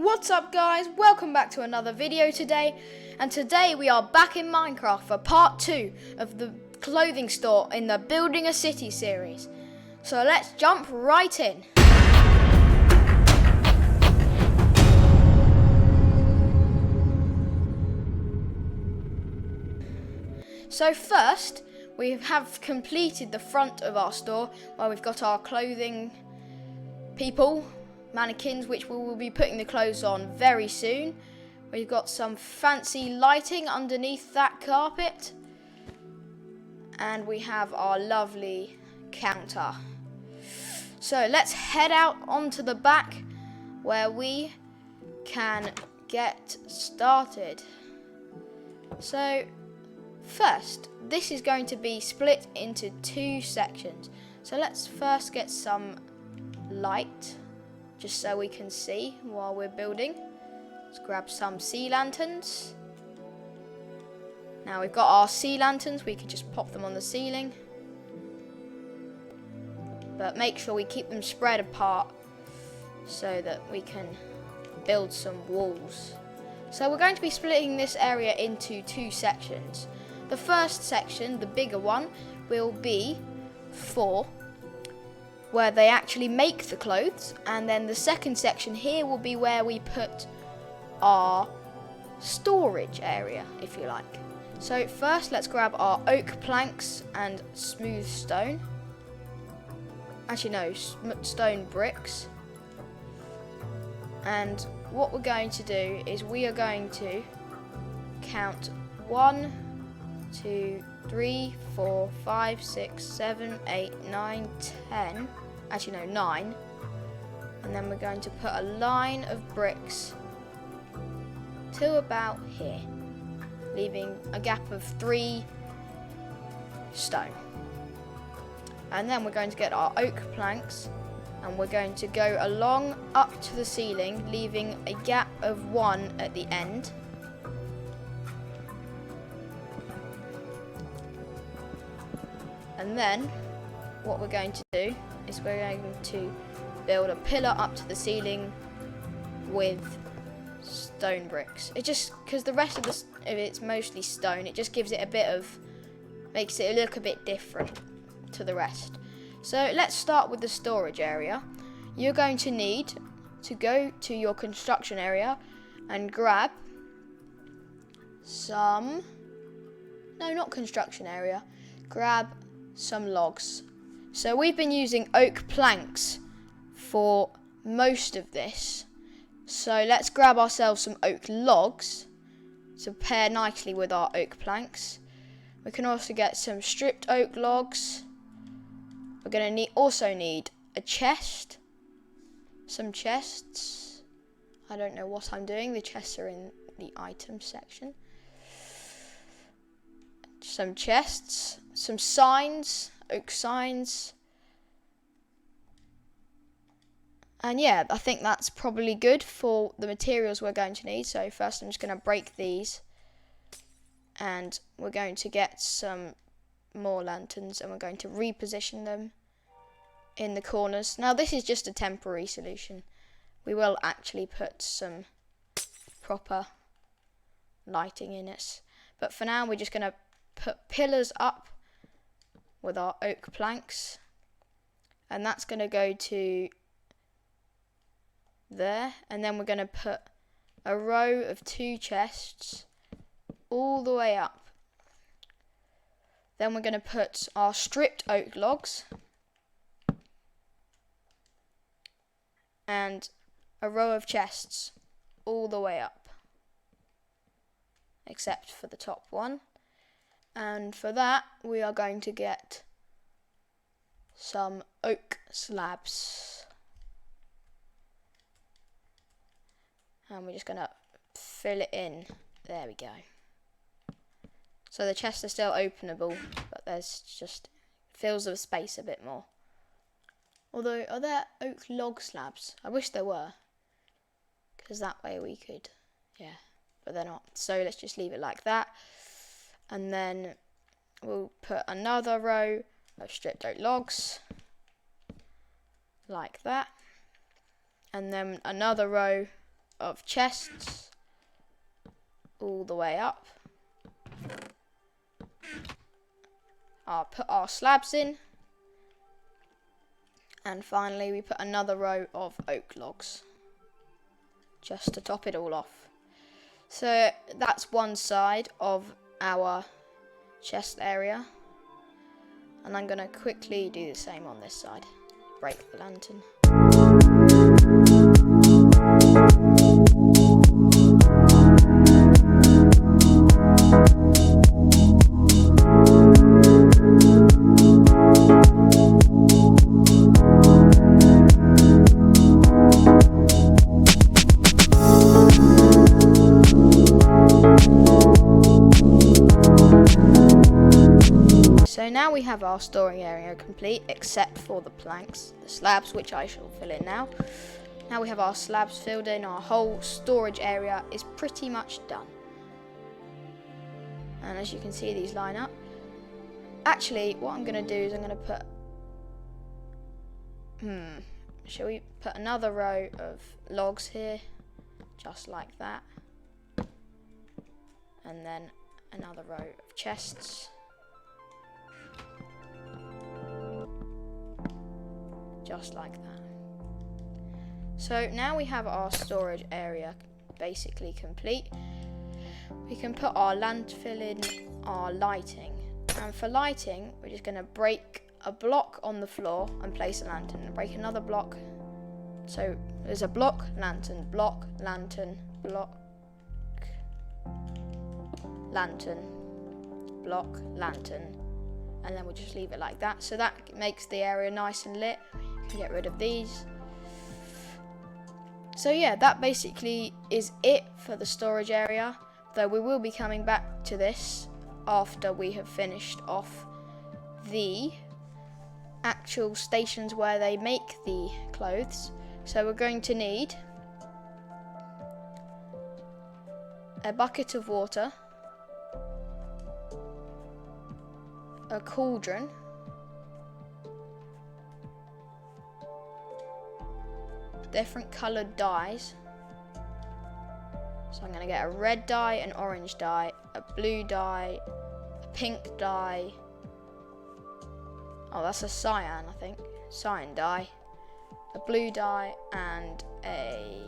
What's up guys, welcome back to another video today, and today we are back in Minecraft for part 2 of the clothing store in the Building a City series. So let's jump right in. So first, we have completed the front of our store where we've got our clothing people, mannequins, which we will be putting the clothes on very soon. We've got some fancy lighting underneath that carpet, and we have our lovely counter. So let's head out onto the back where we can get started. So first, this is going to be split into 2 sections. So let's first get some light, just so we can see while we're building. Let's grab some sea lanterns. Now we've got our sea lanterns, we can just pop them on the ceiling. But make sure we keep them spread apart so that we can build some walls. So we're going to be splitting this area into 2 sections. The first section, the bigger one, will be for where they actually make the clothes, and then the second section here will be where we put our storage area, if you like. So first let's grab our oak planks and smooth stone. Actually no, stone bricks. And what we're going to do is we are going to count 1, 2, 3, 4, 5, 6, 7, 8, 9, 10. Actually, no, 9. And then we're going to put a line of bricks to about here, leaving a gap of 3 stone. And then we're going to get our oak planks, and we're going to go along up to the ceiling, leaving a gap of 1 at the end. And then what we're going to do is we're going to build a pillar up to the ceiling with stone bricks. It just, because the rest of it's mostly stone, it just gives it a bit of, makes it look a bit different to the rest. So let's start with the storage area. You're going to need to go to your construction area and grab some, no, not construction area, grab some logs. So we've been using oak planks for most of this. So let's grab ourselves some oak logs to pair nicely with our oak planks. We can also get some stripped oak logs. We're going to also need a chest, some chests. I don't know what I'm doing. The chests are in the items section. Some chests, some signs, oak signs. And yeah, I think that's probably good for the materials we're going to need. So first I'm just going to break these, and we're going to get some more lanterns, and we're going to reposition them in the corners. Now this is just a temporary solution. We will actually put some proper lighting in it. But for now we're just going to put pillars up with our oak planks, and that's going to go to there, and then we're going to put a row of 2 chests all the way up. Then we're going to put our stripped oak logs and a row of chests all the way up, except for the top one. And for that we are going to get some oak slabs. And we're just going to fill it in. There we go. So the chests are still openable, but there's just, fills the space a bit more. Although, are there oak log slabs? I wish there were, because that way we could, yeah, but they're not. So let's just leave it like that. And then we'll put another row of stripped oak logs, like that. And then another row of chests all the way up. I'll put our slabs in. And finally we put another row of oak logs, just to top it all off. So that's one side of our chest area. And I'm going to quickly do the same on this side. Break the lantern. So now we have our storing area complete, except for the planks, the slabs, which I shall fill in now. Now we have our slabs filled in, our whole storage area is pretty much done. And as you can see, these line up. Actually, what I'm going to do is I'm going to put, shall we put another row of logs here, just like that. And then another row of chests. Just like that. So now we have our storage area basically complete. We can put our landfill in, our lighting. And for lighting, we're just going to break a block on the floor and place a lantern. And break another block. So there's a block, lantern, block, lantern, block, lantern, block, lantern. And then we'll just leave it like that. So that makes the area nice and lit. You can get rid of these. So yeah, that basically is it for the storage area. Though we will be coming back to this after we have finished off the actual stations where they make the clothes. So we're going to need a bucket of water, a cauldron, different coloured dyes. So I'm going to get a red dye, an orange dye, a blue dye, a pink dye. Oh, that's a cyan, I think. Cyan dye. A blue dye and a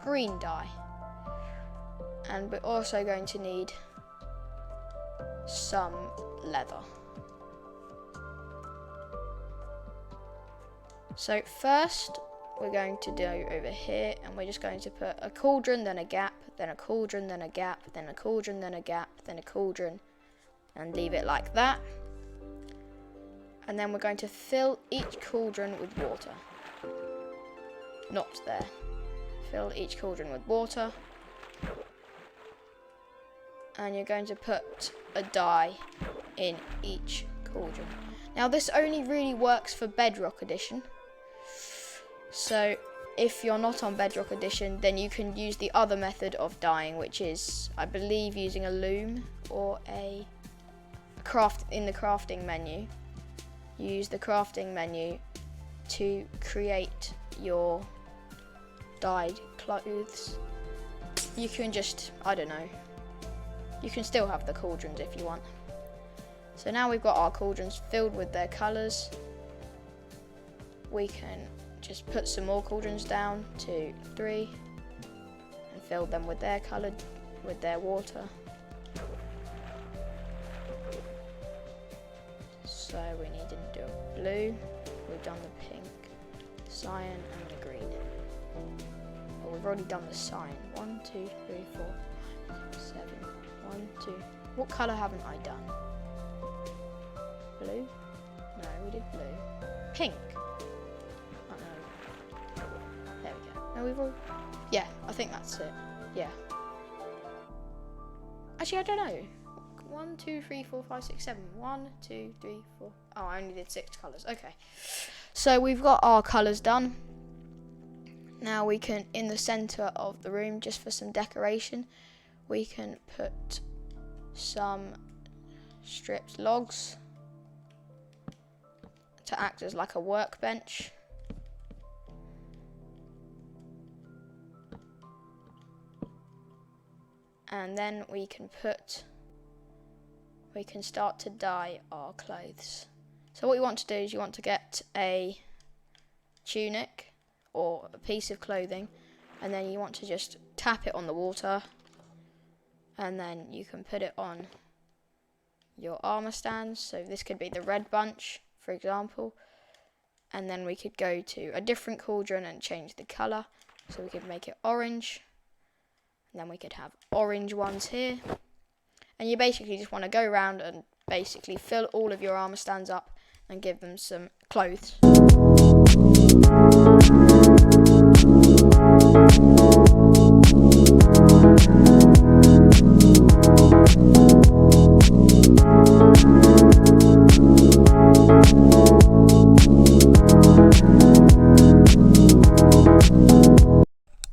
green dye. And we're also going to need some leather. So first we're going to do over here, and we're just going to put a cauldron, then a gap, then a cauldron, then a gap, then a cauldron, then a gap, then a cauldron, and leave it like that. And then we're going to fill each cauldron with water. Not there. Fill each cauldron with water. And you're going to put a dye in each cauldron. Now this only really works for Bedrock Edition. So if you're not on Bedrock Edition, then you can use the other method of dyeing, which is, I believe, using a loom or a craft in the crafting menu. Use the crafting menu to create your dyed clothes. You can just, I don't know, you can still have the cauldrons if you want. So now we've got our cauldrons filled with their colours. We can just put some more cauldrons down, 2, 3, and fill them with their colour, with their water. So we need to do a blue, we've done the pink, cyan and the green. Well, we've already done the cyan. 1, 2, 3, 4, 7, 1, 2. What colour haven't I done? Blue? No, we did blue. Pink? Oh no. There we go. No, we've all... Yeah, I think that's it. Yeah. Actually, I don't know. 1, 2, 3, 4, 5, 6, 7. 1, 2, 3, 4. Oh, I only did 6 colours. Okay. So we've got our colours done. Now we can, in the centre of the room, just for some decoration, we can put some stripped logs to act as like a workbench. and then we can start to dye our clothes. So what you want to do is you want to get a tunic or a piece of clothing, and then you want to just tap it on the water, and then you can put it on your armor stands. So this could be the red bunch, for example, and then we could go to a different cauldron and change the color. So we could make it orange, and then we could have orange ones here. And you basically just want to go around and basically fill all of your armor stands up and give them some clothes.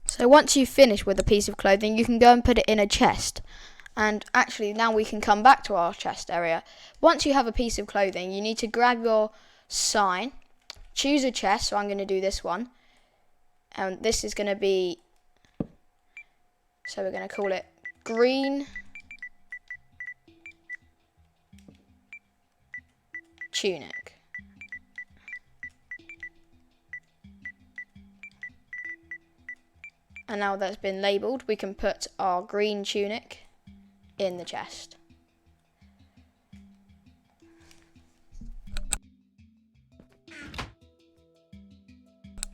So once you've finished with a piece of clothing, you can go and put it in a chest. And actually now we can come back to our chest area. Once you have a piece of clothing, you need to grab your sign, choose a chest. So I'm going to do this one, and this is going to be, so we're going to call it green tunic. And now that's been labelled, we can put our green tunic in the chest.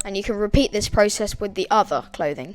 And you can repeat this process with the other clothing.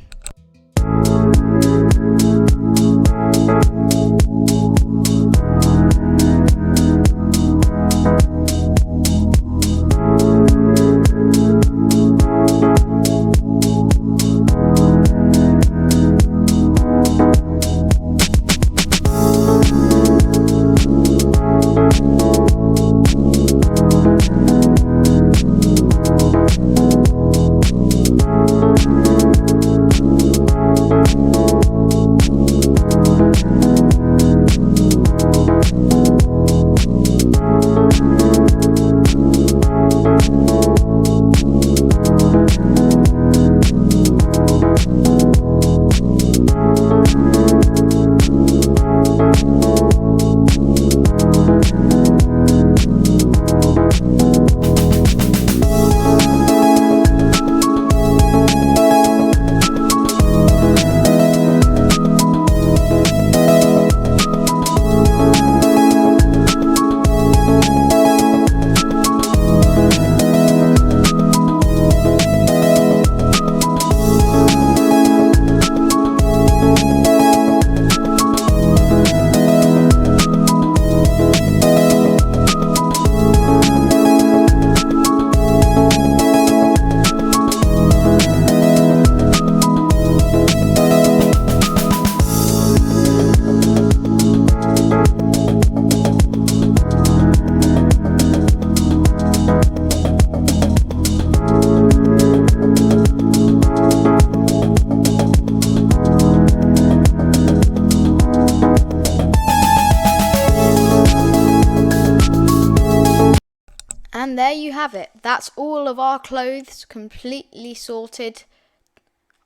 And there you have it. That's all of our clothes completely sorted.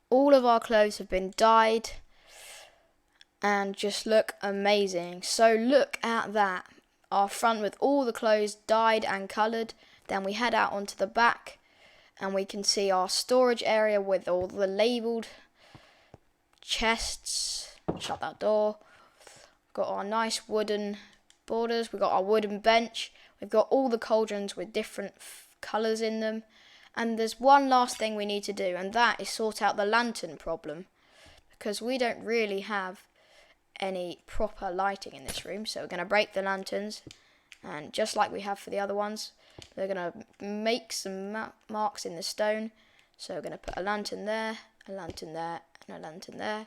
All of our clothes have been dyed and just look amazing. So look at that. Our front with all the clothes dyed and coloured. Then we head out onto the back and we can see our storage area with all the labelled chests. Shut that door. Got our nice wooden borders. We've got our wooden bench. We've got all the cauldrons with different colours in them. And there's one last thing we need to do, and that is sort out the lantern problem. Because we don't really have any proper lighting in this room. So we're going to break the lanterns. And just like we have for the other ones, we're going to make some marks in the stone. So we're going to put a lantern there, a lantern there, and a lantern there.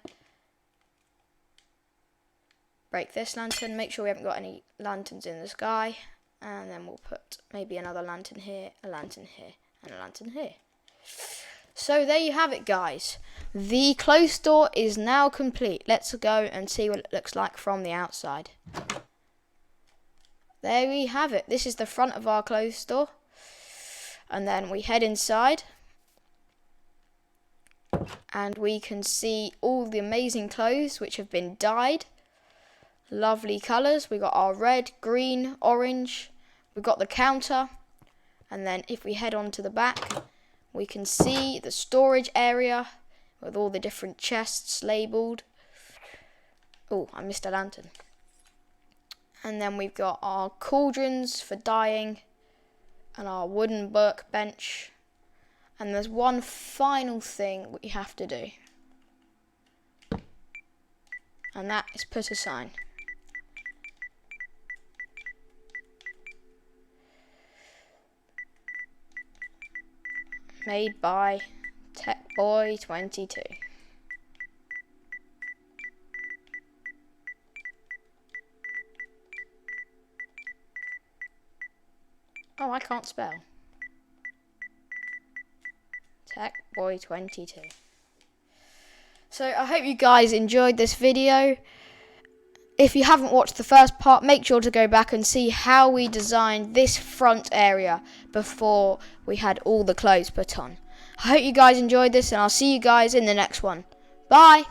Break this lantern. Make sure we haven't got any lanterns in the sky. And then we'll put maybe another lantern here, a lantern here, and a lantern here. So there you have it, guys. The clothes store is now complete. Let's go and see what it looks like from the outside. There we have it. This is the front of our clothes store. And then we head inside. and we can see all the amazing clothes which have been dyed. Lovely colours. We got our red, green, orange. We've got the counter, and then if we head on to the back, we can see the storage area with all the different chests labelled. Oh, I missed a lantern. And then we've got our cauldrons for dyeing and our wooden workbench. And there's one final thing we have to do, and that is put a sign. Made by TechBoy22. Oh, I can't spell. TechBoy22. So I hope you guys enjoyed this video. If you haven't watched the first part, make sure to go back and see how we designed this front area before we had all the clothes put on. I hope you guys enjoyed this, and I'll see you guys in the next one. Bye!